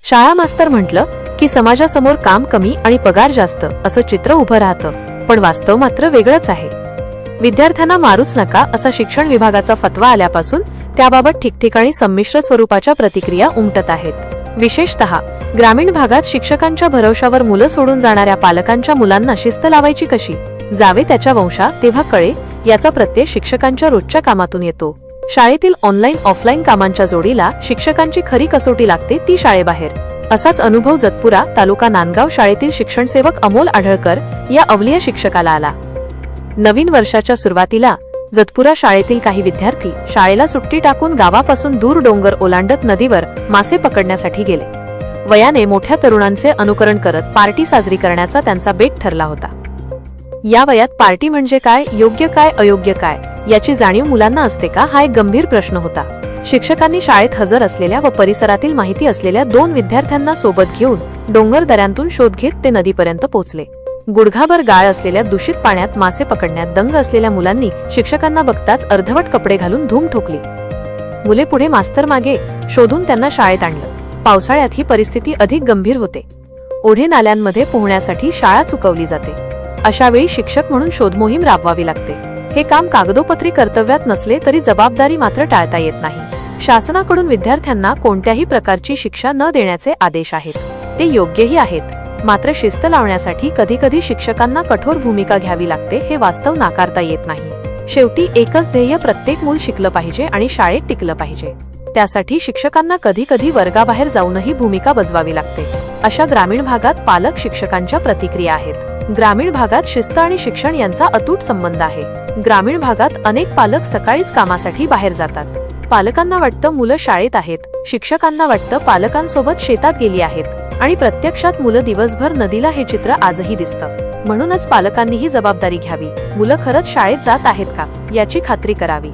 शाळा मास्तर म्हटलं की समाजासमोर काम कमी आणि पगार जास्त असं चित्र उभं राहतं, पण वास्तव मात्र वेगळंच आहे. विद्यार्थ्यांना मारूच नका असा शिक्षण विभागाचा फतवा आल्यापासून त्याबाबत ठिकठिकाणी संमिश्र स्वरूपाच्या प्रतिक्रिया उमटत आहेत. विशेषतः ग्रामीण भागात शिक्षकांच्या भरवशावर मुलं सोडून जाणाऱ्या पालकांच्या मुलांना शिस्त लावायची कशी, जावे त्याच्या वंशा तेव्हा कळे, याचा प्रत्यय शिक्षकांच्या रोजच्या कामातून येतो. शाळेतील ऑनलाईन ऑफलाईन कामांच्या जोडीला शिक्षकांची खरी कसोटी लागते ती शाळेबाहेर. असाच अनुभव जतपुरा तालुका नांदगाव शाळेतील शिक्षणसेवक अमोल आढळकर या अवलिया शिक्षकाला आला. नवीन वर्षाच्या सुरुवातीला जतपुरा शाळेतील काही विद्यार्थी शाळेला सुट्टी टाकून गावापासून दूर डोंगर ओलांडत नदीवर मासे पकडण्यासाठी गेले. वयाने मोठ्या तरुणांचे अनुकरण करत पार्टी साजरी करण्याचा त्यांचा बेत ठरला होता. या वयात पार्टी म्हणजे काय, योग्य काय अयोग्य काय याची जाणीव मुलांना असते का, हा एक गंभीर प्रश्न होता. शिक्षकांनी शाळेत हजर असलेल्या व परिसरातील माहिती असलेल्या 2 विद्यार्थ्यांना सोबत घेऊन डोंगर दऱ्यांतून शोध घेत ते नदीपर्यंत पोहोचले. गुडघाभर गाळ असलेल्या दूषित पाण्यात मासे पकडण्यात दंग असलेल्या मुलांनी शिक्षकांना बघताच अर्धवट कपडे घालून धूम ठोकली. मुले पुढे, मास्तर मागे, शोधून त्यांना शाळेत आणलं. पावसाळ्यात ही परिस्थिती अधिक गंभीर होते. ओढे नाल्यांमध्ये पोहण्यासाठी शाळा चुकवली जाते. अशा वेळी शिक्षक म्हणून शोध मोहीम राबवावी लागते. हे काम कागदोपत्री कर्तव्यात नसले तरी जबाबदारी मात्र टाळता येत नाही. शासनाकडून विद्यार्थ्यांना कोणत्याही प्रकारची शिक्षा न देण्याचे आदेश आहेत, ते योग्यही आहेत. मात्र शिस्त लावण्यासाठी कधीकधी शिक्षकांना कठोर भूमिका घ्यावी लागते, हे वास्तव नाकारता येत नाही. शेवटी एकच ध्येय, प्रत्येक मूल शिकलं पाहिजे आणि शाळेत टिकलं पाहिजे. त्यासाठी शिक्षकांना कधीकधी वर्गाबाहेर जाऊनही भूमिका बजवावी लागते. अशा ग्रामीण भागात पालक शिक्षकांच्या प्रतिक्रिया आहेत. ग्रामीण भागात शिस्त आणि शिक्षण यांचा अतूट संबंध आहे. ग्रामीण भागात अनेक पालक सकाळीच कामासाठी बाहेर जातात. पालकांना वाटतं मुलं शाळेत आहेत, शिक्षकांना वाटतं पालकांसोबत शेतात गेली आहेत, आणि प्रत्यक्षात मुलं दिवसभर नदीला. हे चित्र आजही दिसतं. म्हणूनच पालकांनी ही जबाबदारी घ्यावी. मुलं खरंच शाळेत जात आहेत का याची खात्री करावी.